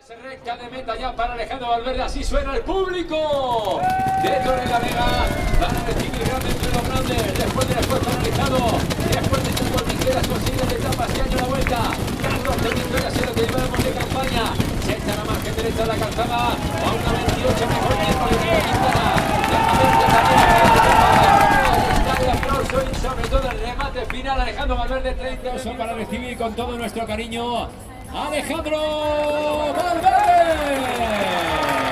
Recta de meta ya para Alejandro Valverde, así suena el público de Torrelavega para recibir grandes entre los grandes, después del esfuerzo analizado, después de sus tijeras consiguientes etapas y año la vuelta, 14 victorias en lo que llevamos de campaña, se echa la margen derecha de la calzada, a una 28 mejor tiempo de Quintana, ahí está el aplauso y sobre todo el remate final, Alejandro Valverde, 30 minutos para recibir con todo nuestro cariño Alejandro Valverde.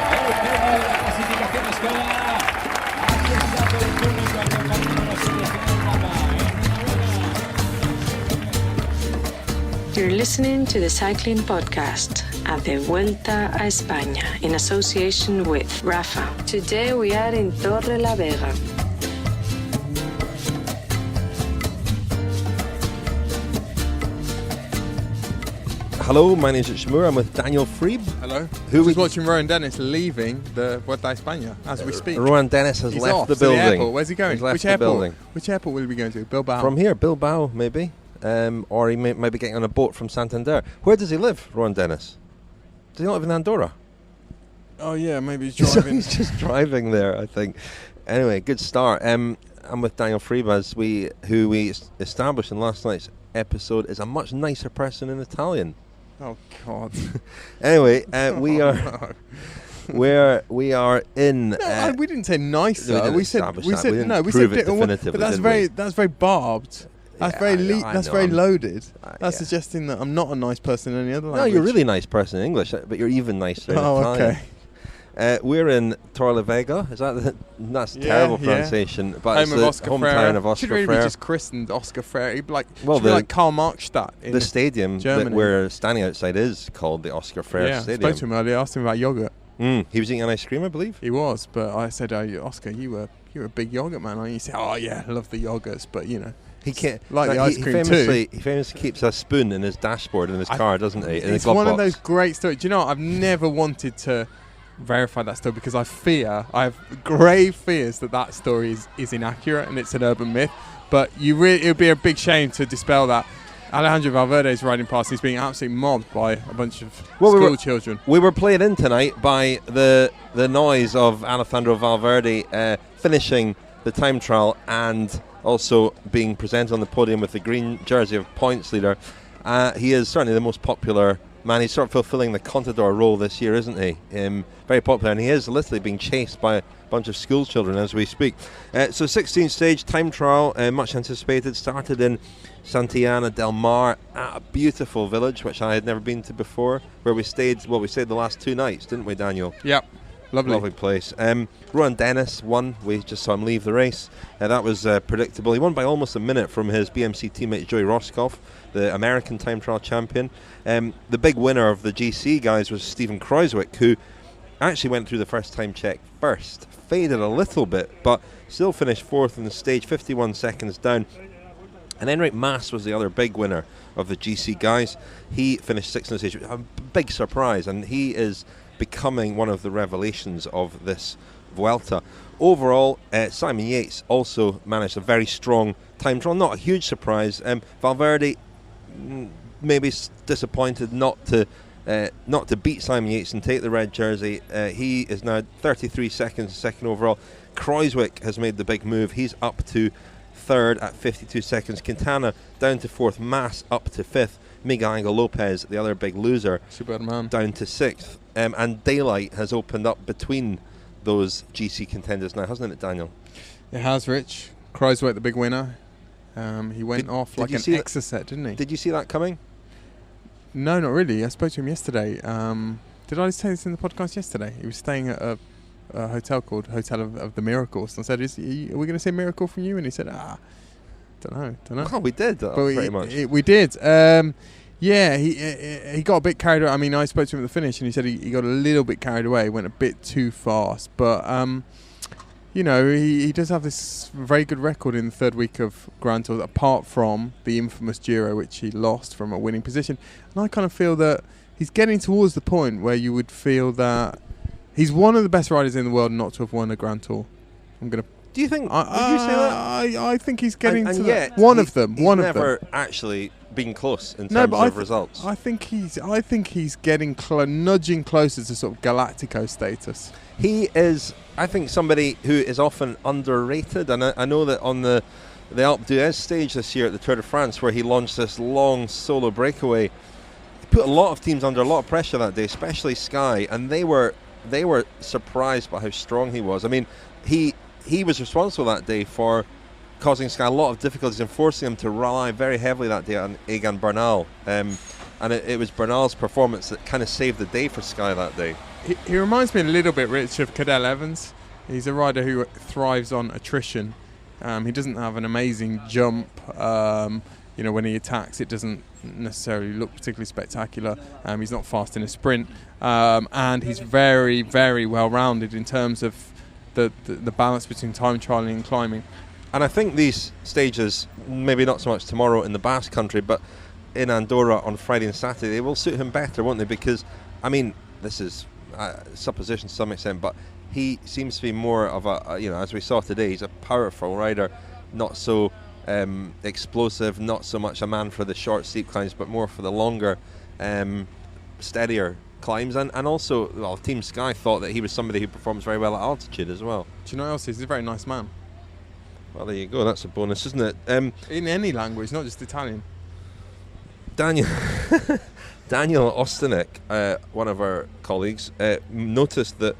El premio de la clasificación escolar. Aquí está todo el público acompañando a la selección Rapha. You're listening to the cycling podcast at the Vuelta a España in association with Rapha. Today we are in Torrelavega. Hello, my name is Shmur. I'm with Daniel Friebe. Hello. Who Just we watching Rowan Dennis leaving the Vuelta a España as we speak. Rowan Dennis has He's left off the to the building. airport. Where's he going? He's left Which the airport? building. Which airport will he be going to? Bilbao. From here, Bilbao, maybe. Or he might be getting on a boat from Santander. Where does he live, Rowan Dennis? Does he not live in Andorra? Oh yeah, maybe he's driving. He's just driving there, I think. Anyway, good start. I'm with Daniel Friebe, who we established in last night's episode is a much nicer person in Italian. Oh God. Anyway, we are we are in. No, we didn't say nicer. No, we said definitively. But that's very barbed. That's Yeah, that's know, very I'm- loaded. That's yeah. suggesting that I'm not a nice person in any other No, language. you're a really nice person in English, but you're even nicer in Oh, Italian. okay. We're in Torrelavega. Is that that's Yeah, terrible yeah. pronunciation? But Home it's of the Oscar hometown Freire. of Oscar Should really Freire. be just christened Oscar Freire. He'd be like, Well, should be like Karl Marxstadt in The stadium that Germany. we're standing outside is called the Oscar Freire yeah, I Stadium. spoke to him earlier. Asked him about yogurt. He was eating an ice cream, I believe. He was, but I said, Oscar, you're a big yogurt man. And he said, oh yeah, I love the yogurts, but you know. He can't Like the ice cream He famously keeps a spoon in his dashboard in his car, doesn't he? In his It's glove one of box. those great stories. Do you know what? I've never wanted to verify that story because I have grave fears that story is inaccurate and it's an urban myth. But it would be a big shame to dispel that. Alejandro Valverde is riding past. He's being absolutely mobbed by a bunch of school children. We were played in tonight by the noise of Alejandro Valverde finishing the time trial and also being presented on the podium with the green jersey of points leader. He is certainly the most popular man. He's sort of fulfilling the Contador role this year, isn't he? Very popular, and he is literally being chased by a bunch of school children as we speak. So 16th stage time trial, much anticipated, started in Santillana del Mar, at a beautiful village which I had never been to before, where we stayed the last 2 nights, didn't we, Daniel? Yep. Lovely place. Rowan Dennis won. We just saw him leave the race. That was predictable. He won by almost a minute from his BMC teammate Joey Roscoff, the American time trial champion. The big winner of the GC guys was Stephen Kruijswijk, who actually went through the first time check first. Faded a little bit, but still finished fourth in the stage, 51 seconds down. And Enric Mas was the other big winner of the GC guys. He finished sixth in the stage. A big surprise, and he is becoming one of the revelations of this Vuelta. Overall, Simon Yates also managed a very strong time trial. Not a huge surprise. Valverde maybe disappointed not to beat Simon Yates and take the red jersey. He is now 33 seconds second overall. Kruijswijk has made the big move. He's up to third at 52 seconds. Quintana down to fourth. Mas up to fifth. Miguel López, the other big loser, Superman, down to sixth. And daylight has opened up between those GC contenders now, hasn't it, Daniel? It has, Rich. Kruijswijk, the big winner. He went off like an exocet, didn't he? Did you see that coming? No, not really. I spoke to him yesterday. Did I say this in the podcast yesterday? He was staying at a hotel called Hotel of the Miracles. And I said, are we going to see a miracle from you? And he said, don't know. Oh, we did, pretty much. We did. Yeah, he got a bit carried away. I mean, I spoke to him at the finish, and he said he got a little bit carried away, went a bit too fast. But, you know, he does have this very good record in the third week of Grand Tours, apart from the infamous Giro, which he lost from a winning position. And I kind of feel that he's getting towards the point where you would feel that he's one of the best riders in the world not to have won a Grand Tour. Do you think? Would you say that? I think he's getting and to yet that. One of them. He's never actually been close in terms of results. I think he's getting nudging closer to sort of Galactico status. He is, I think, somebody who is often underrated, and I know that on the Alpe d'Huez stage this year at the Tour de France, where he launched this long solo breakaway, he put a lot of teams under a lot of pressure that day, especially Sky, and they were surprised by how strong he was. I mean, he was responsible that day for causing Sky a lot of difficulties and forcing him to rely very heavily that day on Egan Bernal. And it was Bernal's performance that kind of saved the day for Sky that day. He reminds me a little bit, Rich, of Cadel Evans. He's a rider who thrives on attrition. He doesn't have an amazing jump. When he attacks, it doesn't necessarily look particularly spectacular. He's not fast in a sprint. And he's very, very well-rounded in terms of the balance between time trialing and climbing. And I think these stages, maybe not so much tomorrow in the Basque Country, but in Andorra on Friday and Saturday, they will suit him better, won't they? Because, I mean, this is supposition to some extent, but he seems to be more of a, as we saw today, he's a powerful rider, not so explosive, not so much a man for the short, steep climbs, but more for the longer, steadier climbs. And also, well, Team Sky thought that he was somebody who performs very well at altitude as well. Do you know what else? He's a very nice man. Well, there you go. That's a bonus, isn't it? In any language, not just Italian. Daniel Ostanek, one of our colleagues, noticed that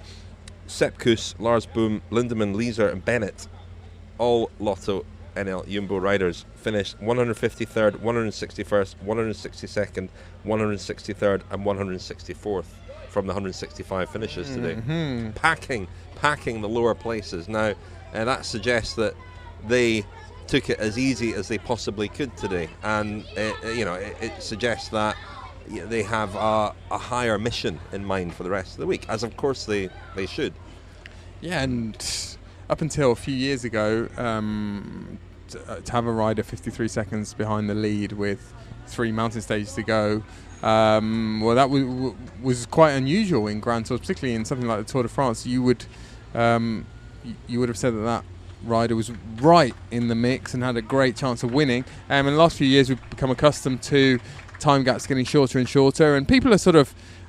Sepkus, Lars Boom, Lindemann, Leeser and Bennett, all Lotto NL Jumbo riders, finished 153rd, 161st, 162nd, 163rd and 164th from the 165 finishes today. Packing the lower places. Now, that suggests that they took it as easy as they possibly could today, and it suggests that they have a higher mission in mind for the rest of the week, as of course they should. Yeah, and up until a few years ago, to have a rider 53 seconds behind the lead with 3 mountain stages to go, that was quite unusual in Grand Tours, particularly in something like the Tour de France. You would have said that rider was right in the mix and had a great chance of winning. In the last few years, we've become accustomed to time gaps getting shorter and shorter, and people are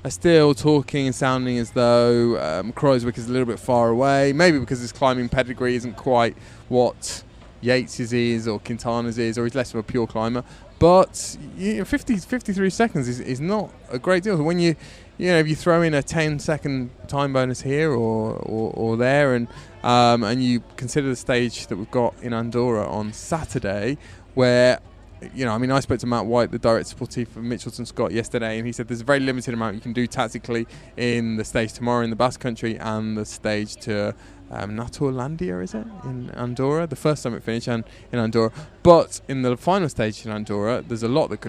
still talking and sounding as though Kruijswijk is a little bit far away, maybe because his climbing pedigree isn't quite what Yates's is or Quintana's is, or he's less of a pure climber. But 53 seconds is not a great deal. When if you throw in a 10-second time bonus here or there, and you consider the stage that we've got in Andorra on Saturday, where I spoke to Matt White, the director sportif of Mitchelton Scott, yesterday, and he said there's a very limited amount you can do tactically in the stage tomorrow in the Basque Country and the stage to Naturlandia, is it, in Andorra, the first summit finish, and in Andorra. But in the final stage in Andorra, there's a lot that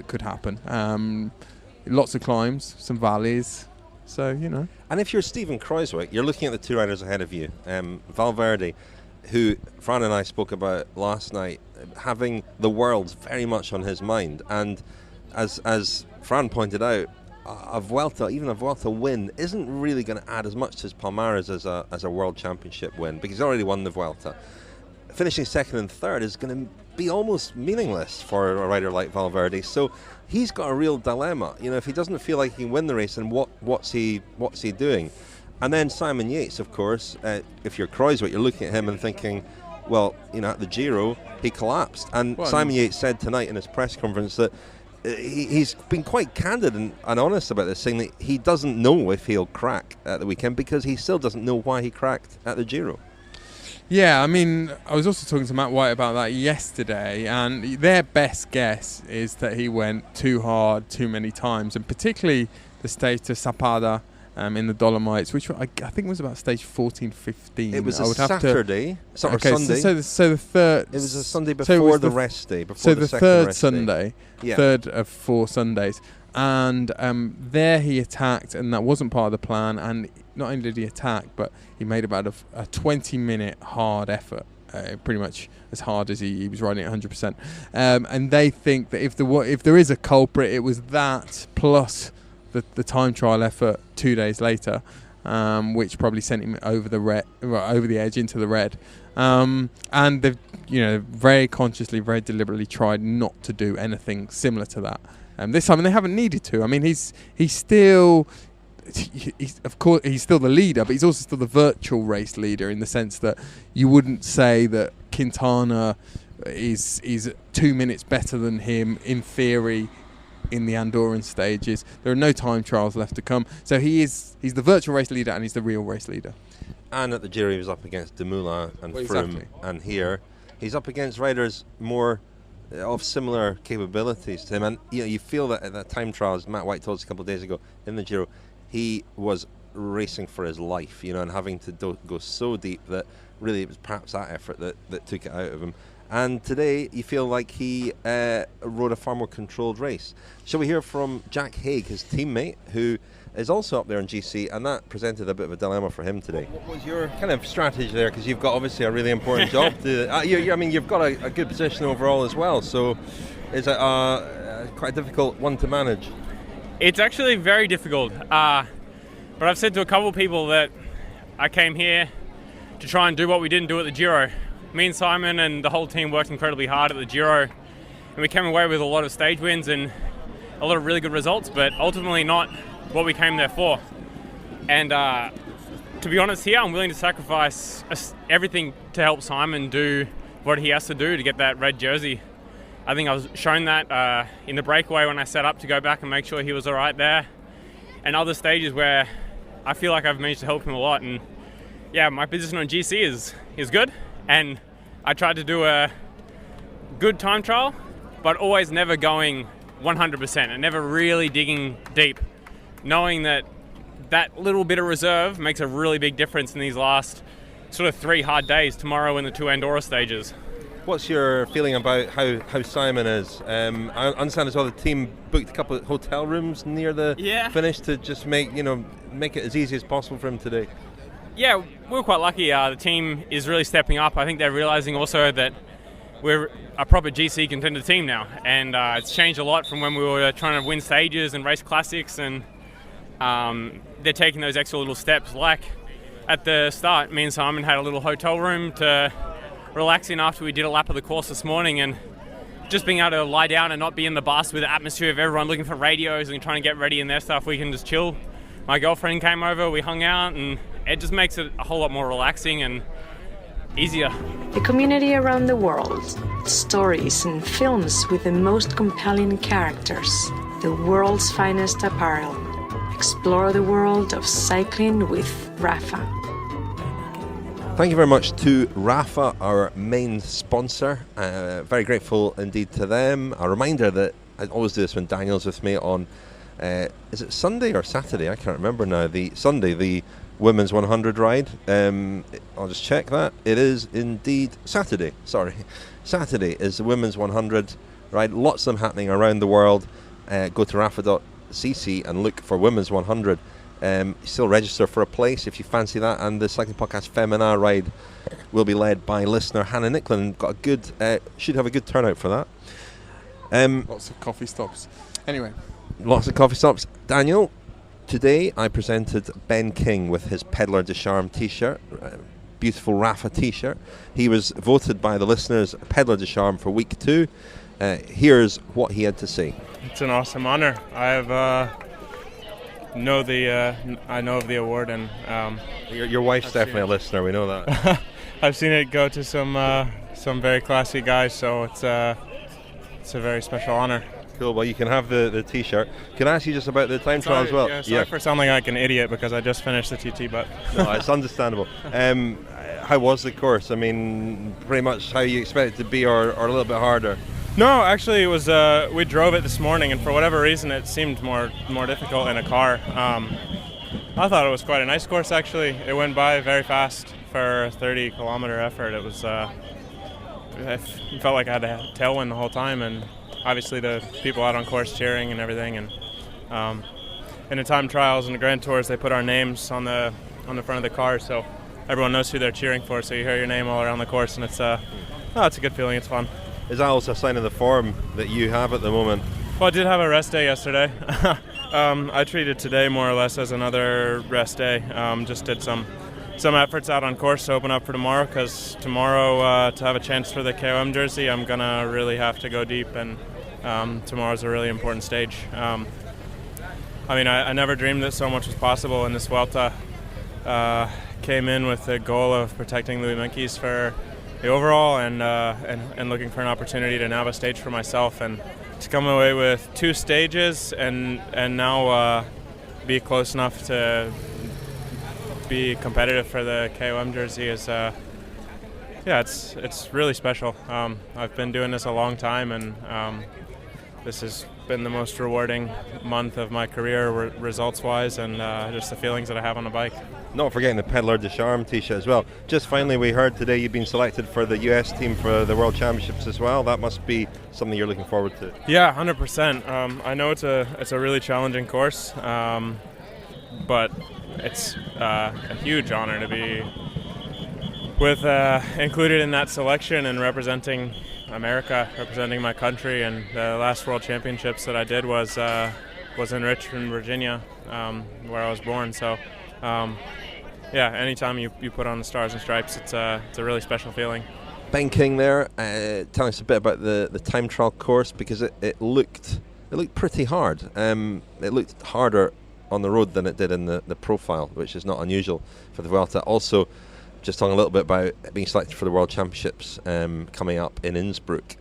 could happen. Lots of climbs, some valleys. So And if you're Steven Kruijswijk, you're looking at the two riders ahead of you, Valverde, who Fran and I spoke about last night, having the world very much on his mind. And as Fran pointed out, a Vuelta win isn't really going to add as much to his palmarès as a World Championship win, because he's already won the Vuelta. Finishing second and third is going to be almost meaningless for a rider like Valverde. So he's got a real dilemma. If he doesn't feel like he can win the race, then what's he doing? And then Simon Yates, of course, if you're Kruijswijk, you're looking at him and thinking, well, at the Giro, he collapsed. And Simon Yates said tonight in his press conference that he's been quite candid and honest about this, saying that he doesn't know if he'll crack at the weekend because he still doesn't know why he cracked at the Giro. Yeah, I was also talking to Matt White about that yesterday, and their best guess is that he went too hard too many times, and particularly the stage to Sapada in the Dolomites, which I think was about stage 14, 15. It was a Saturday, Sunday. So the third. It was a Sunday before the rest day. Before the third Sunday, yeah. Third of 4 Sundays, and there he attacked, and that wasn't part of the plan. And not only did he attack, but he made about a 20-minute hard effort, pretty much as hard as he was riding at 100%. And they think that if there is a culprit, it was that plus the time trial effort 2 days later. which probably sent him over the edge into the red. And they've, very consciously, very deliberately tried not to do anything similar to that. This time, and they haven't needed to. I mean, he's still the leader, but he's also still the virtual race leader, in the sense that you wouldn't say that Quintana is 2 minutes better than him in theory in the Andorran stages. There are no time trials left to come, so he's the virtual race leader and he's the real race leader. And at the Giro he was up against Dumoulin and Froome, and here he's up against riders more of similar capabilities to him, and you feel that at that time trials, Matt White told us a couple of days ago in the Giro, he was racing for his life, and having to go so deep that really it was perhaps that effort that took it out of him. And today you feel like he rode a far more controlled race. Shall we hear from Jack Haig, his teammate, who is also up there in GC, and that presented a bit of a dilemma for him today. What was your kind of strategy there? Because you've got obviously a really important job. You've got a good position overall as well. So is it quite a difficult one to manage? It's actually very difficult. But I've said to a couple of people that I came here to try and do what we didn't do at the Giro. Me and Simon and the whole team worked incredibly hard at the Giro, and we came away with a lot of stage wins and a lot of really good results, but ultimately not what we came there for. And to be honest here, I'm willing to sacrifice everything to help Simon do what he has to do to get that red jersey. I think I was shown that in the breakaway when I set up to go back and make sure he was all right there, and other stages where I feel like I've managed to help him a lot. And yeah, my position on GC is good, and I tried to do a good time trial, but always never going 100% and never really digging deep, knowing that little bit of reserve makes a really big difference in these last sort of 3 hard days, tomorrow and the 2 Andorra stages. What's your feeling about how Simon is? I understand as well the team booked a couple of hotel rooms near the finish to just make it as easy as possible for him today. Yeah, we're quite lucky. The team is really stepping up. I think they're realising also that we're a proper GC contender team now, and it's changed a lot from when we were trying to win stages and race classics, and they're taking those extra little steps. Like at the start, me and Simon had a little hotel room to relax in after we did a lap of the course this morning, and just being able to lie down and not be in the bus with the atmosphere of everyone looking for radios and trying to get ready in their stuff. We can just chill. My girlfriend came over, we hung out, and it just makes it a whole lot more relaxing and easier. The community around the world, stories and films with the most compelling characters, the world's finest apparel. Explore the world of cycling with Rapha. Thank you very much to Rapha, our main sponsor. Very grateful indeed to them. A reminder that I always do this when Daniel's with me on, is it Sunday or Saturday? I can't remember now. The Sunday, the Women's 100 ride. I'll just check that. It is indeed Saturday. Sorry. Saturday is the Women's 100 ride. Lots of them happening around the world. Go to rapha.cc and look for Women's 100. Still register for a place if you fancy that, and the Cycling Podcast Femina ride will be led by listener Hannah Nicklin. Got a good, should have a good turnout for that. Lots of coffee stops. Anyway, lots of coffee stops. Daniel, today I presented Ben King with his Pédaleur de Charme t-shirt, beautiful Rapha t-shirt. He was voted by the listeners Pédaleur de Charme for week 2. Here's what he had to say. It's an awesome honor. I know of the award, and your wife's definitely a listener. We know that. I've seen it go to some very classy guys, so it's a very special honor. Cool. Well, you can have the t-shirt. Can I ask you just about the time trial as well? Sorry for sounding like an idiot because I just finished the TT, but no, it's understandable. How was the course? I mean, pretty much how you expect it to be, or a little bit harder? No, actually, it was. We drove it this morning, and for whatever reason, it seemed more difficult in a car. I thought it was quite a nice course, actually. It went by very fast for a 30-kilometer effort. It was. I felt like I had a tailwind the whole time, and obviously the people out on course cheering and everything. And in the time trials and the Grand Tours, they put our names on the front of the car, so everyone knows who they're cheering for. So you hear your name all around the course, and it's a good feeling. It's fun. Is that also a sign of the form that you have at the moment? Well, I did have a rest day yesterday. I treated today more or less as another rest day. Just did some efforts out on course to open up for tomorrow, because tomorrow, to have a chance for the KOM jersey, I'm going to really have to go deep, and tomorrow's a really important stage. I never dreamed that so much was possible in this Vuelta. Came in with the goal of protecting Louis Meintjes for the overall, and looking for an opportunity to nab a stage for myself, and to come away with 2 stages and now be close enough to be competitive for the KOM jersey is it's really special. I've been doing this a long time, and this has been the most rewarding month of my career results-wise, and just the feelings that I have on the bike. Not forgetting the Pédaleur de Charme t-shirt as well. Just finally, we heard today you've been selected for the US team for the World Championships as well. That must be something you're looking forward to. Yeah, 100%. I know it's a really challenging course, but it's a huge honor to be included in that selection and representing America, representing my country. And the last World Championships that I did was in Richmond, Virginia, where I was born. So. Anytime you put on the Stars and Stripes, it's a really special feeling. Ben King there, telling us a bit about the time trial course, because it looked pretty hard. It looked harder on the road than it did in the profile, which is not unusual for the Vuelta. Also, just talking a little bit about being selected for the World Championships coming up in Innsbruck,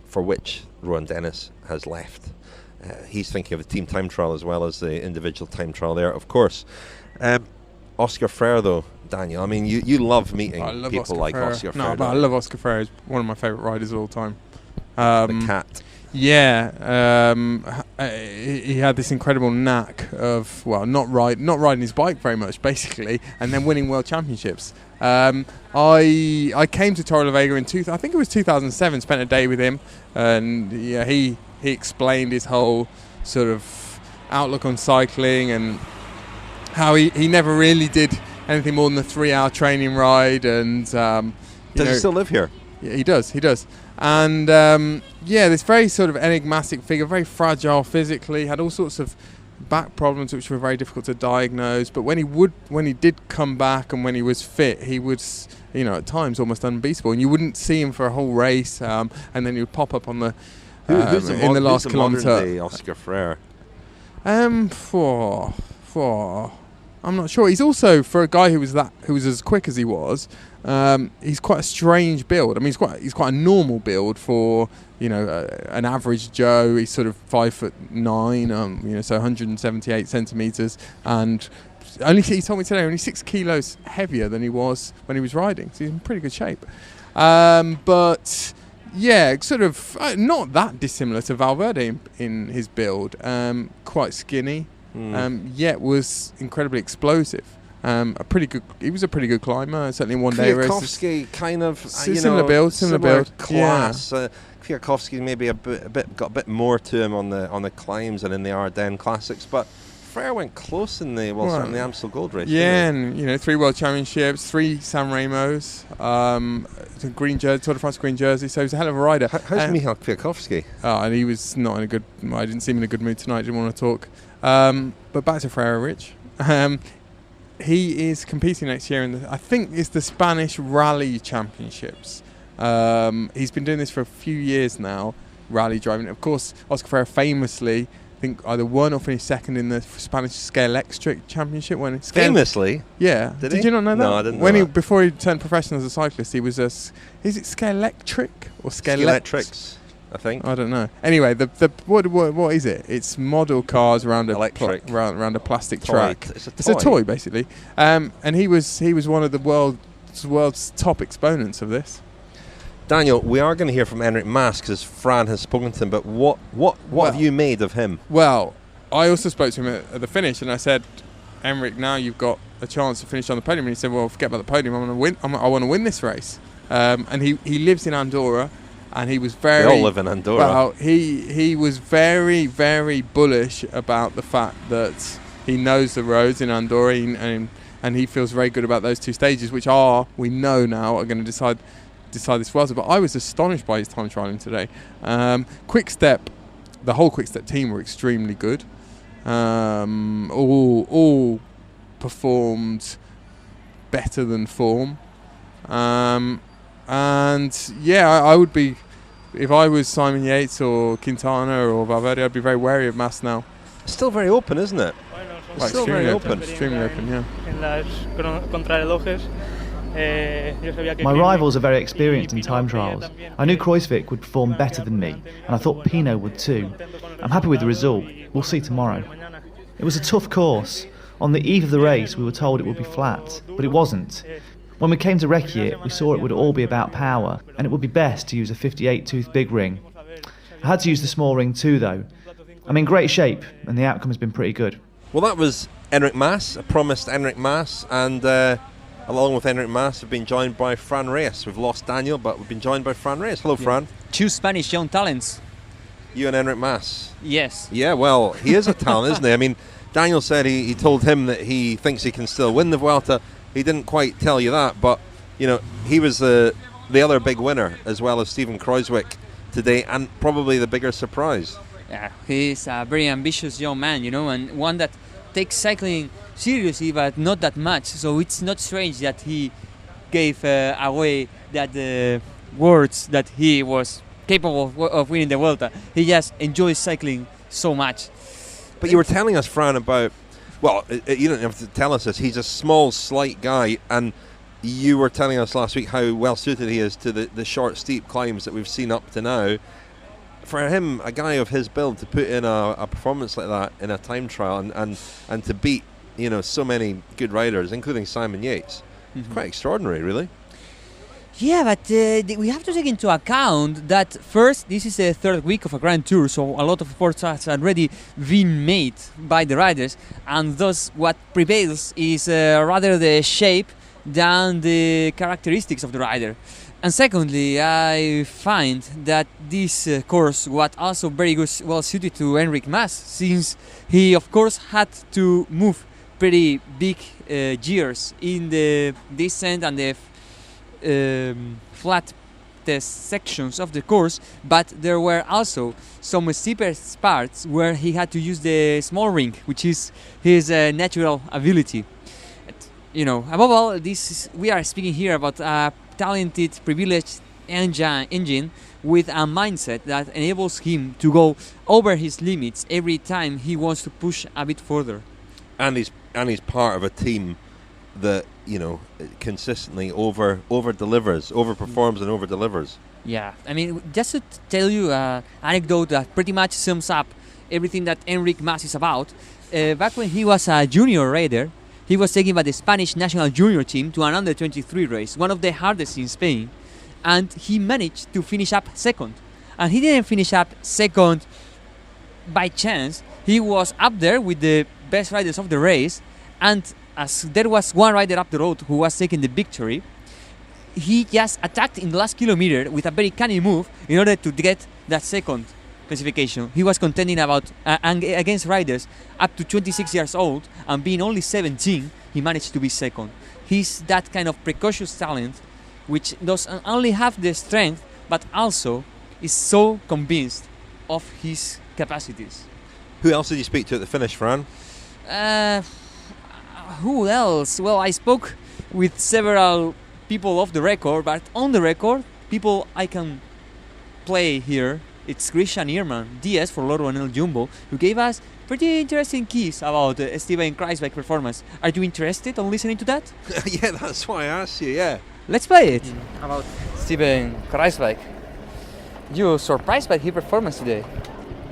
for which Rohan Dennis has left. He's thinking of the team time trial as well as the individual time trial there, of course. Oscar Freire, though, Daniel, I mean, you love meeting people Oscar like Freire. Oscar Freire. No, but I love Oscar Freire. He's one of my favourite riders of all time. The cat. Yeah, he had this incredible knack of, well, not riding his bike very much, basically, and then winning world championships. I came to Torrelavega in I think it was 2007. Spent a day with him, and yeah, he explained his whole sort of outlook on cycling, and how he never really did anything more than a 3-hour training ride. And does he still live here? Yeah, he does. And this very sort of enigmatic figure, very fragile physically, had all sorts of back problems which were very difficult to diagnose. But when he did come back and when he was fit, he was, at times almost unbeatable. And you wouldn't see him for a whole race, and then he would pop up on the in the last kilometre. Oscar Freire. I'm not sure. He's also, for a guy who was as quick as he was, he's quite a strange build. I mean, he's quite a normal build for an average Joe. He's sort of 5'9", so 178 centimeters, and he told me today only 6 kilos heavier than he was when he was riding. So he's in pretty good shape. But yeah, sort of not that dissimilar to Valverde in his build. Quite skinny. Yet was incredibly explosive. He was a pretty good climber, certainly in one-day races. Kwiatkowski, kind of similar build, class. Yeah. Kwiatkowski maybe got a bit more to him on the climbs and in the Ardennes Classics, but Freire went close in the Amstel Gold Race. Yeah, and 3 World Championships, 3 San Remos, green jersey, Tour de France green jersey. So he's a hell of a rider. How's Michał Kwiatkowski? And he was not in a good. I didn't see him in a good mood tonight. Didn't want to talk. But back to Freire, Rich. He is competing next year in I think it's the Spanish Rally Championships. He's been doing this for a few years now, rally driving. Of course, Oscar Freire famously, I think, either won or finished second in the Spanish Scale Electric Championship. Famously? Yeah. Did you not know that? No, I didn't know that. Before he turned professional as a cyclist, he was is it Scale Electric or Scale Electrics? I think. I don't know. Anyway, what is it? It's model cars around a around a plastic track. It's a toy basically. And he was one of the world's top exponents of this. Daniel, we are going to hear from Enric Mas because Fran has spoken to him. But what have you made of him? Well, I also spoke to him at the finish, and I said, Enric, now you've got a chance to finish on the podium. And he said, well, forget about the podium. I want to win. I want to win this race. And he lives in Andorra. And he was very. They all live in Andorra. Well, he was very, very bullish about the fact that he knows the roads in Andorra, and he feels very good about those 2 stages, which we know now are going to decide this Vuelta. But I was astonished by his time trialing today. Quick Step, the whole Quick Step team were extremely good. all performed better than form. And yeah, I would be, if I was Simon Yates or Quintana or Valverde, I'd be very wary of Mas now. It's still very open, isn't it? It's still very open. Extremely open, yeah. My rivals are very experienced in time trials. I knew Kruijswijk would perform better than me, and I thought Pinot would too. I'm happy with the result. We'll see tomorrow. It was a tough course. On the eve of the race, we were told it would be flat, but it wasn't. When we came to Reykjavik, we saw it would all be about power, and it would be best to use a 58-tooth big ring. I had to use the small ring too, though. I'm in great shape, and the outcome has been pretty good. Well, that was Enric Mas, a promised Enric Mas, and along with Enric Mas, we've been joined by Fran Reyes. We've lost Daniel, but we've been joined by Fran Reyes. Hello, Fran. Two Spanish young talents. You and Enric Mas. Yes. Yeah, well, he is a talent, isn't he? I mean, Daniel said he told him that he thinks he can still win the Vuelta. He didn't quite tell you that, but you know, he was the other big winner, as well as Steven Kruijswijk today, and probably the bigger surprise. Yeah, he's a very ambitious young man, you know, and one that takes cycling seriously, but not that much. So it's not strange that he gave away that words that he was capable of winning the Vuelta. He just enjoys cycling so much. But you were telling us, Fran, about, well, you don't have to tell us this, he's a small, slight guy, and you were telling us last week how well suited he is to the short, steep climbs that we've seen up to now. For him, a guy of his build, to put in a performance like that in a time trial and to beat, you know, so many good riders, including Simon Yates, it's quite extraordinary, really. Yeah, but we have to take into account that first, this is the third week of a Grand Tour, so a lot of efforts has already been made by the riders, and thus what prevails is rather the shape than the characteristics of the rider. And secondly, I find that this course was also very good, well suited to Enric Mas, since he of course had to move pretty big gears in the descent and the flat test sections of the course, but there were also some steeper parts where he had to use the small ring, which is his natural ability. You know, above all, we are speaking here about a talented, privileged engine with a mindset that enables him to go over his limits every time he wants to push a bit further. And he's part of a team that, you know, consistently over-delivers, overperforms and over-delivers. Yeah, I mean, just to tell you an anecdote that pretty much sums up everything that Enric Mas is about, back when he was a junior rider, he was taken by the Spanish national junior team to an under-23 race, one of the hardest in Spain, and he managed to finish up second. And he didn't finish up second by chance. He was up there with the best riders of the race, and as there was one rider up the road who was taking the victory, he just attacked in the last kilometer with a very cunning move in order to get that second classification. He was contending about against riders up to 26 years old, and being only 17, he managed to be second. He's that kind of precocious talent which doesn't only have the strength but also is so convinced of his capacities. Who else did you speak to at the finish, Fran? Who else? Well, I spoke with several people off the record, but on the record, people I can play here. It's Christian Ehrman, DS for Loro and El Jumbo, who gave us pretty interesting keys about Steven Kruijswijk performance. Are you interested in listening to that? Yeah, that's why I asked you, yeah. Let's play it. About Steven Kruijswijk. You surprised by his performance today?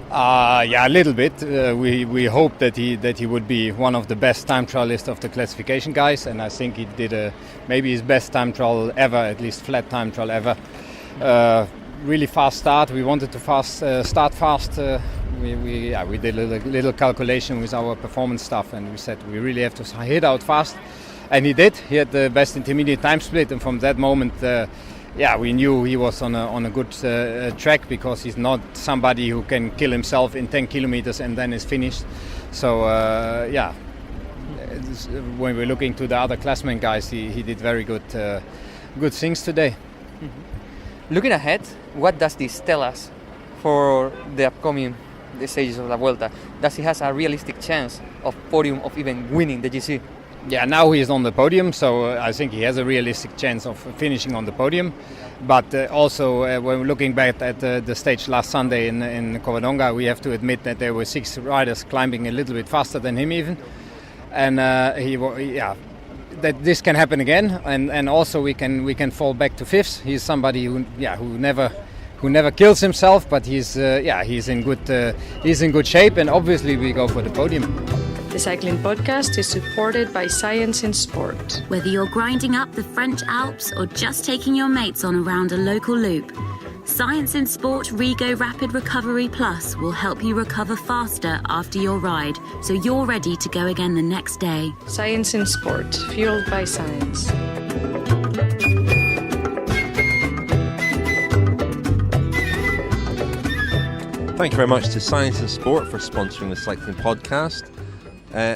Yeah, a little bit. We hoped that he would be one of the best time trialists of the classification guys, and I think he did maybe his best time trial ever, at least flat time trial ever. Really fast start. We wanted to start fast. We did a little calculation with our performance stuff, and we said we really have to hit out fast, and he did. He had the best intermediate time split, and from that moment, we knew he was on a good track, because he's not somebody who can kill himself in 10 kilometers and then is finished. So when we're looking to the other classmen guys, he did very good things today. Looking ahead, what does this tell us for the upcoming the stages of La Vuelta, does he has a realistic chance of podium, of even winning the GC? Yeah, now he's on the podium, so I think he has a realistic chance of finishing on the podium. But also, when we're looking back at the stage last Sunday in Covadonga, we have to admit that there were 6 riders climbing a little bit faster than him even. And that this can happen again, and also we can fall back to 5th. He's somebody who never kills himself, but he's in good shape, and obviously we go for the podium. The Cycling Podcast is supported by Science in Sport. Whether you're grinding up the French Alps or just taking your mates on around a local loop, Science in Sport Rego Rapid Recovery Plus will help you recover faster after your ride, so you're ready to go again the next day. Science in Sport, fueled by science. Thank you very much to Science in Sport for sponsoring the Cycling Podcast.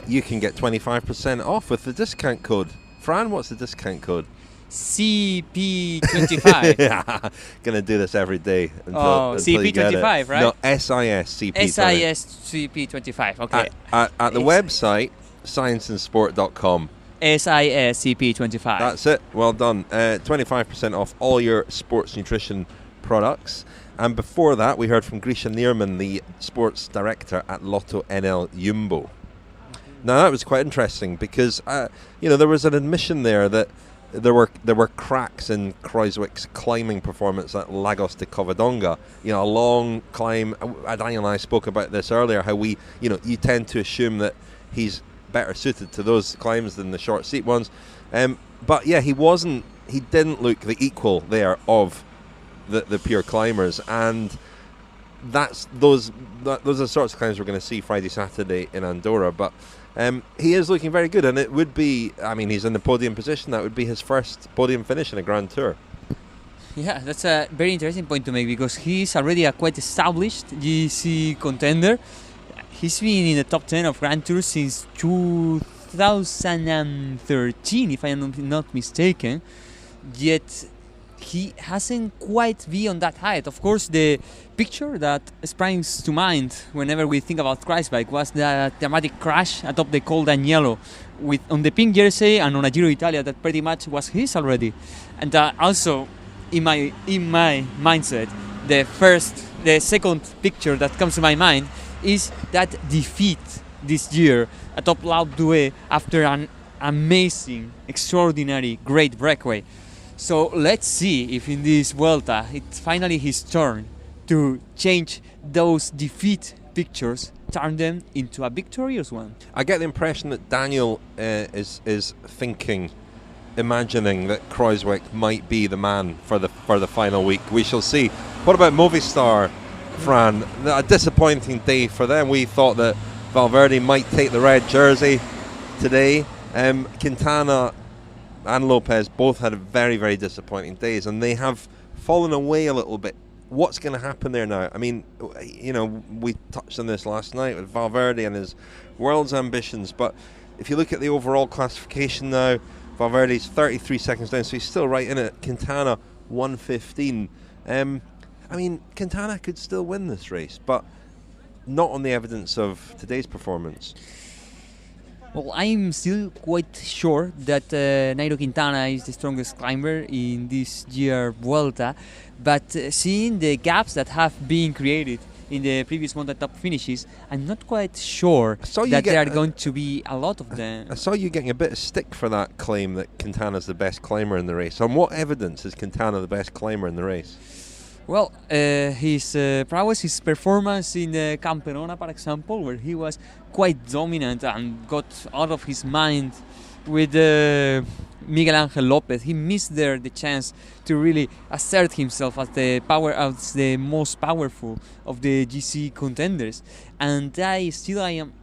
You can get 25% off with the discount code. Fran, what's the discount code? CP25. Yeah, gonna do this every day until CP25, right? No, SISCP. SISCP25. Okay. At the website scienceinsport.com. SISCP25. That's it. Well done. 25% off all your sports nutrition products. And before that, we heard from Grisha Nierman, the sports director at Lotto NL Jumbo. Now that was quite interesting because there was an admission there that there were cracks in Kruijswijk's climbing performance at Lagos de Covadonga. A long climb. Daniel and I spoke about this earlier. How you tend to assume that he's better suited to those climbs than the short seat ones. But yeah, he wasn't. He didn't look the equal there of the pure climbers, and those are the sorts of climbs we're going to see Friday, Saturday in Andorra. But he is looking very good, and it would be, he's in the podium position. That would be his first podium finish in a Grand Tour. Yeah, that's a very interesting point to make because he's already a quite established GC contender. He's been in the top 10 of Grand Tours since 2013, if I am not mistaken. Yet he hasn't quite been on that height. Of course, the picture that springs to mind whenever we think about Kruijswijk was the dramatic crash atop the Col d'Agnello on the pink jersey and on a Giro Italia that pretty much was his already. And also, in my mindset, the second picture that comes to my mind is that defeat this year atop L'Alpe d'Huez after an amazing, extraordinary, great breakaway. So let's see if in this Vuelta it's finally his turn to change those defeat pictures, turn them into a victorious one. I get the impression that Daniel is imagining that Kruijswijk might be the man for the final week. We shall see. What about Movistar, Fran? A disappointing day for them. We thought that Valverde might take the red jersey today. Quintana and López both had very, very disappointing days, and they have fallen away a little bit. What's going to happen there now? We touched on this last night with Valverde and his world's ambitions, but if you look at the overall classification now, Valverde's 33 seconds down, so he's still right in it. Quintana 1:15. Quintana could still win this race, but not on the evidence of today's performance. Well, I'm still quite sure that Nairo Quintana is the strongest climber in this year Vuelta, but seeing the gaps that have been created in the previous mountain top finishes, I'm not quite sure that there are going to be a lot of them. I saw you getting a bit of stick for that claim that Quintana's the best climber in the race. On what evidence is Quintana the best climber in the race? Well, his prowess, his performance in the Camperona, for example, where he was quite dominant and got out of his mind with Miguel Ángel López. He missed there the chance to really assert himself as the most powerful of the GC contenders. And I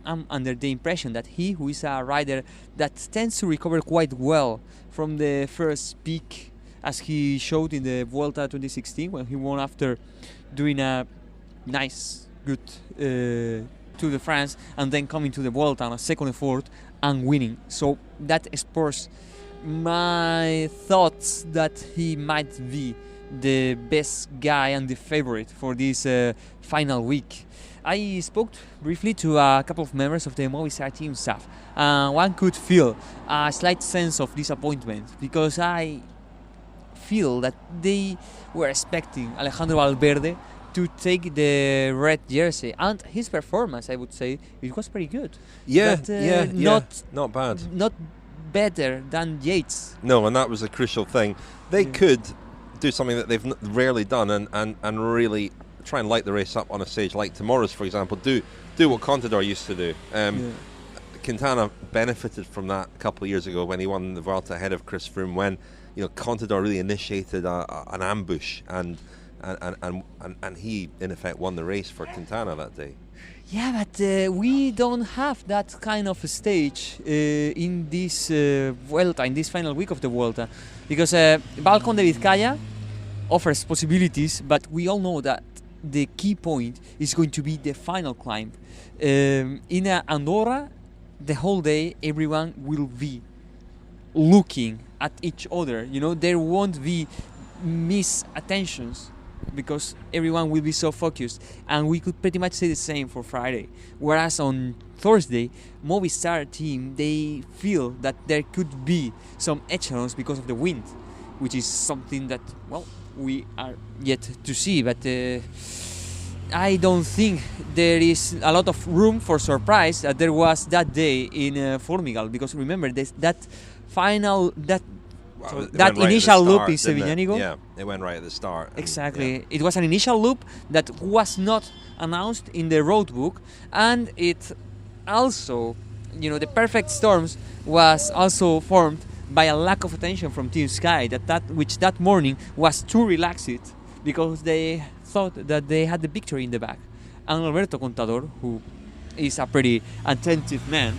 am under the impression that he, who is a rider that tends to recover quite well from the first peak, as he showed in the Vuelta 2016 when he won after doing a nice, good Tour de France and then coming to the Vuelta on a second effort and winning. So that spurs my thoughts that he might be the best guy and the favorite for this final week. I spoke briefly to a couple of members of the Movistar team staff. One could feel a slight sense of disappointment because I feel that they were expecting Alejandro Valverde to take the red jersey, and his performance, I would say, it was pretty good. Yeah, but, not bad. Not better than Yates. No, and that was a crucial thing. They could do something that they've rarely done and really try and light the race up on a stage like tomorrow's, for example. Do what Contador used to do. Quintana benefited from that a couple of years ago when he won the Vuelta ahead of Chris Froome, when Contador really initiated an ambush and he in effect won the race for Quintana that day. Yeah, but we don't have that kind of stage in this Vuelta, in this final week of the Vuelta, because Balcón de Vizcaya offers possibilities, but we all know that the key point is going to be the final climb. In Andorra, the whole day, everyone will be looking at each other. There won't be misattentions because everyone will be so focused, and we could pretty much say the same for Friday. Whereas on Thursday, Movistar team, they feel that there could be some echelons because of the wind, which is something that, well, we are yet to see, but I don't think there is a lot of room for surprise that there was that day in Formigal, because remember that initial loop in Sevillanigo. Yeah, it went right at the start. Exactly. Yeah. It was an initial loop that was not announced in the road book, and it also, the perfect storms was also formed by a lack of attention from Team Sky, which that morning was too relaxed because they thought that they had the victory in the back. And Alberto Contador, who is a pretty attentive man,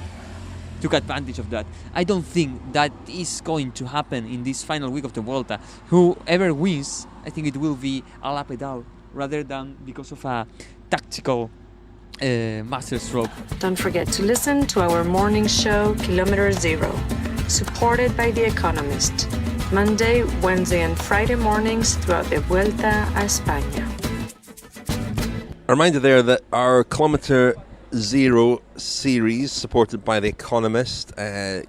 took advantage of that. I don't think that is going to happen in this final week of the Vuelta. Whoever wins, I think it will be a la pedal rather than because of a tactical master stroke. Don't forget to listen to our morning show, Kilometer Zero, supported by The Economist, Monday, Wednesday and Friday mornings throughout the Vuelta a España. A reminder there that our Kilometer Zero series, supported by The Economist,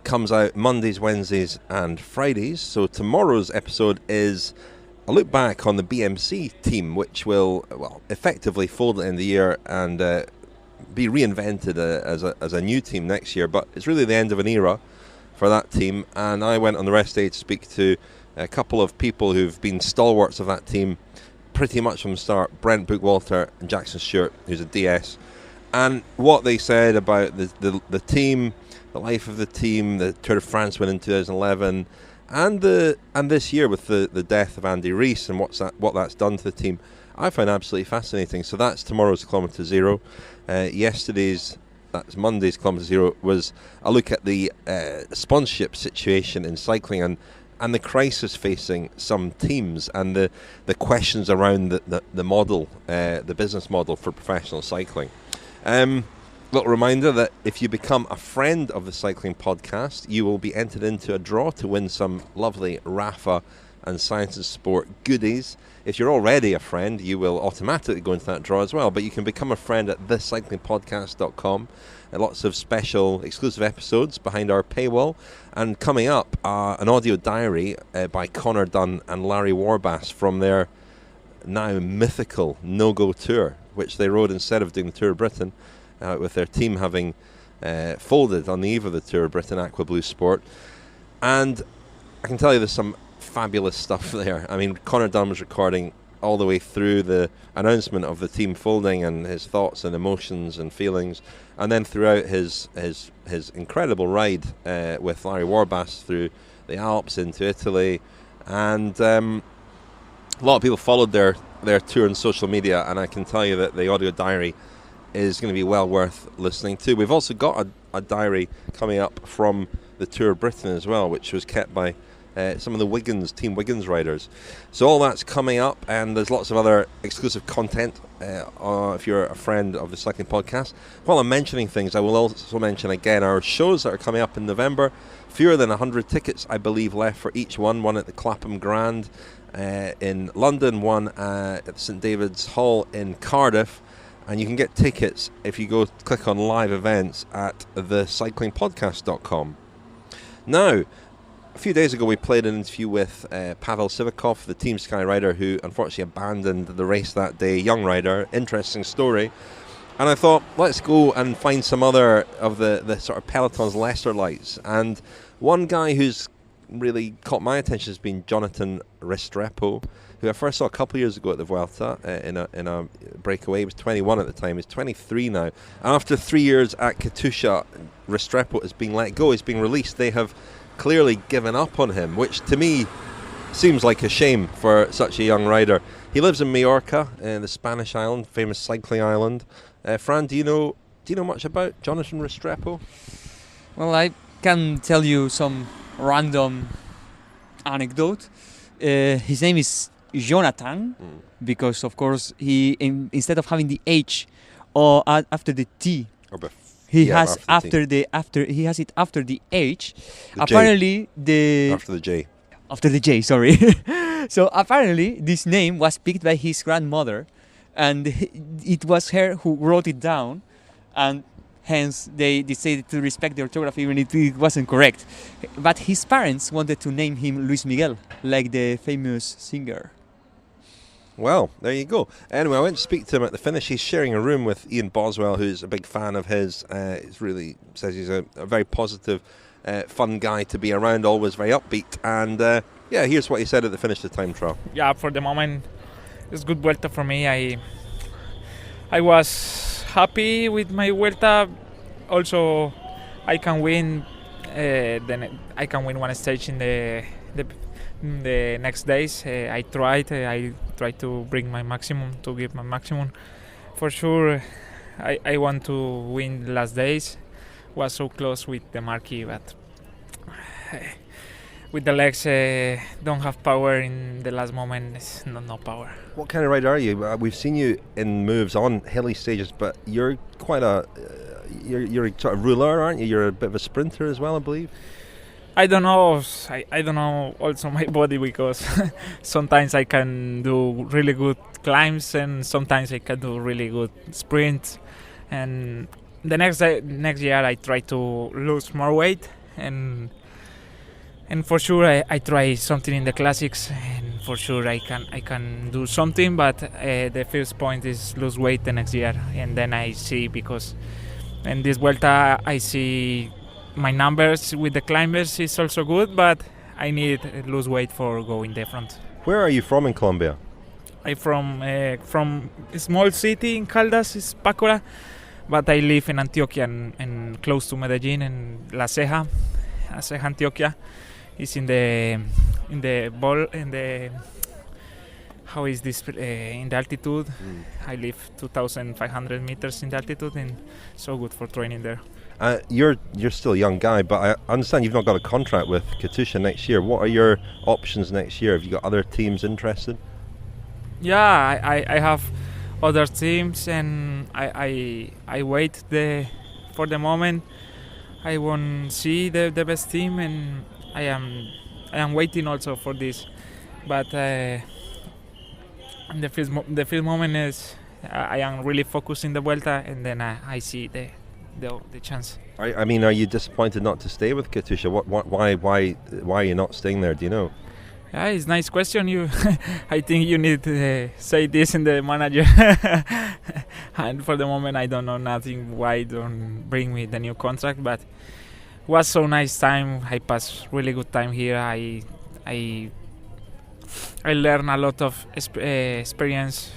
comes out Mondays, Wednesdays and Fridays. So tomorrow's episode is a look back on the BMC team, which will, effectively fold at the end of the year and be reinvented as a new team next year. But it's really the end of an era for that team, and I went on the rest day to speak to a couple of people who've been stalwarts of that team pretty much from the start, Brent Bookwalter and Jackson Stewart, who's a DS, and what they said about the team, the life of the team, the Tour de France win in 2011, and this year with the death of Andy Rees and what that's done to the team, I find absolutely fascinating. So that's tomorrow's Kilometer Zero. That's Monday's Kilometer Zero, was a look at the sponsorship situation in cycling and the crisis facing some teams and the questions around the model, the business model for professional cycling. Little reminder that if you become a friend of the Cycling Podcast, you will be entered into a draw to win some lovely Rapha and Science and Sport goodies. If you're already a friend, you will automatically go into that draw as well, but you can become a friend at thecyclingpodcast.com. Lots of special exclusive episodes behind our paywall, and coming up, an audio diary by Connor Dunn and Larry Warbass from their now mythical no-go tour, which they rode instead of doing the Tour of Britain, with their team having folded on the eve of the Tour of Britain, Aqua Blue Sport. And I can tell you there's some fabulous stuff there. I mean, Connor Dunn was recording all the way through the announcement of the team folding and his thoughts and emotions and feelings, and then throughout his incredible ride with Larry Warbass through the Alps into Italy. And a lot of people followed their tour on social media, and I can tell you that the audio diary is going to be well worth listening to. We've also got a diary coming up from the Tour of Britain as well, which was kept by some of the Team Wiggins riders. So all that's coming up, and there's lots of other exclusive content if you're a friend of the Cycling Podcast. While I'm mentioning things, I will also mention again our shows that are coming up in November. Fewer than 100 tickets, I believe, left for each one. One at the Clapham Grand in London, one at St David's Hall in Cardiff, And you can get tickets if you go click on live events at thecyclingpodcast.com. Now, a few days ago we played an interview with Pavel Sivakov, the Team Sky rider who unfortunately abandoned the race that day. Young rider, interesting story. And I thought, let's go and find some other of the sort of Peloton's lesser lights. And one guy who's really caught my attention has been Jhonatan Restrepo, who I first saw a couple of years ago at the Vuelta in a breakaway. He was 21 at the time. He's 23 now. And after 3 years at Katusha, Restrepo has been let go. He's been released. They have clearly given up on him, which to me seems like a shame for such a young rider. He lives in Majorca, the Spanish island, famous cycling island. Fran, do you know much about Jhonatan Restrepo? Well, I can tell you some random anecdote. His name is Jhonatan, because of course he instead of having the H or after the T, he has after the H. The Apparently after the J. After the J, sorry. So apparently this name was picked by his grandmother, and it was her who wrote it down, and hence they decided to respect the orthography even if it wasn't correct. But his parents wanted to name him Luis Miguel, like the famous singer. Well, there you go. Anyway, I went to speak to him at the finish. He's sharing a room with Ian Boswell, who's a big fan of his. He's really says he's a very positive, fun guy to be around, always very upbeat. And yeah, here's what he said at the finish of the time trial. Yeah, for the moment, it's good Vuelta for me. I was happy with my Vuelta. Also, I can win. Then I can win one stage in the next days. I tried to bring my maximum, to give my maximum. For sure, I want to win the last days. Was so close with the marquee, but with the legs don't have power in the last moment. It's no power. What kind of rider are you? We've seen you in moves on hilly stages, but you're quite you're a sort of ruler, aren't you? You're a bit of a sprinter as well, I believe. I don't know. I don't know also my body, because sometimes I can do really good climbs and sometimes I can do really good sprints. And the next year I try to lose more weight, and for sure I try something in the classics, and for sure I can do something. But the first point is lose weight the next year, and then I see, because in this Vuelta I see my numbers with the climbers is also good, but I need to lose weight for going the front. Where are you from in Colombia? I'm from a small city in Caldas, it's Pácora, but I live in Antioquia, and close to Medellin, in La Ceja, Antioquia. It's in the how is this in the altitude? I live 2,500 meters in the altitude, and so good for training there. You're still a young guy, but I understand you've not got a contract with Katusha next year. What are your options next year? Have you got other teams interested? Yeah, I have other teams, and I wait for the moment. I want to see the best team, and I am waiting also for this. But the first moment is I am really focused in the Vuelta, and then I see the chance. I mean, are you disappointed not to stay with Katusha? Why are you not staying there? Do you know? Yeah, it's a nice question. I think you need to say this in the manager. And for the moment, I don't know nothing. Why don't bring me the new contract? But it was so nice time. I passed really good time here. I learned a lot of experience.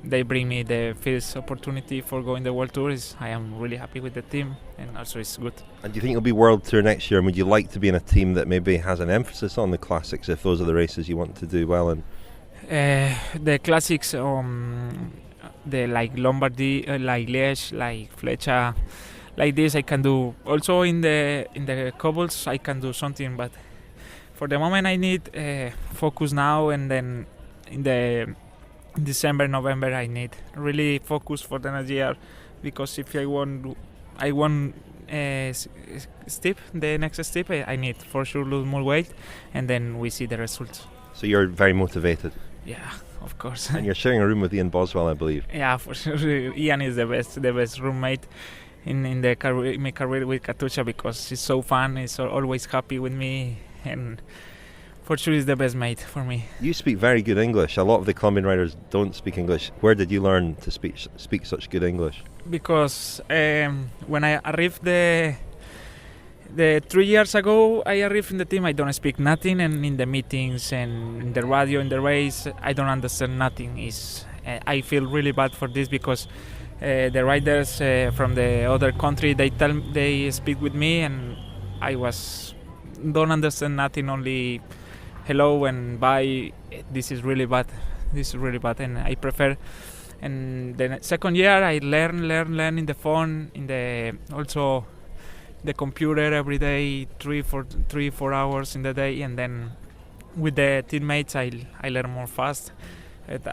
They bring me the first opportunity for going the World Tour. I am really happy with the team, and also it's good. And do you think you'll be World Tour next year? And would you like to be in a team that maybe has an emphasis on the classics, if those are the races you want to do well in? The classics, the like Lombardy, like Liège, like Flecha, like this I can do. Also in the cobbles I can do something, but for the moment I need focus now, and then in December, November I need really focus for the next year, because if I want step, the next step, I need for sure lose more weight, and then we see the results. So you're very motivated? Yeah, of course. And you're sharing a room with Ian Boswell, I believe. Yeah, for sure. Ian is the best roommate in my career with Katusha, because he's so fun. He's always happy with me, and for sure he's the best mate for me. You speak very good English. A lot of the Colombian riders don't speak English. Where did you learn to speak such good English? Because when I arrived the 3 years ago, I arrived in the team, I don't speak nothing, and in the meetings and in the radio, in the race, I don't understand nothing. I feel really bad for this, because the riders from the other country, they speak with me, and I don't understand nothing, only hello and bye. This is really bad, and I prefer. And the second year, I learn in the phone, also the computer every day, 3-4 hours in the day, and then with the teammates I learn more fast.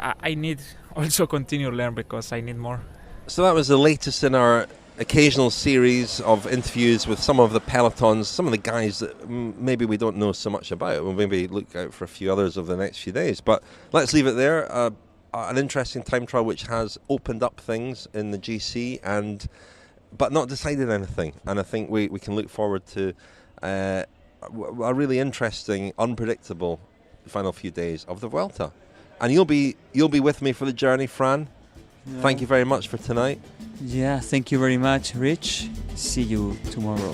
I need also continue learn, because I need more. So that was the latest in our occasional series of interviews with some of the pelotons, some of the guys that maybe we don't know so much about. We'll maybe look out for a few others over the next few days, but let's leave it there. An interesting time trial which has opened up things in the GC, but not decided anything, and I think we can look forward to a really interesting, unpredictable final few days of the Vuelta. And you'll be with me for the journey, Fran. Yeah. Thank you very much for tonight. Yeah, thank you very much, Rich. See you tomorrow.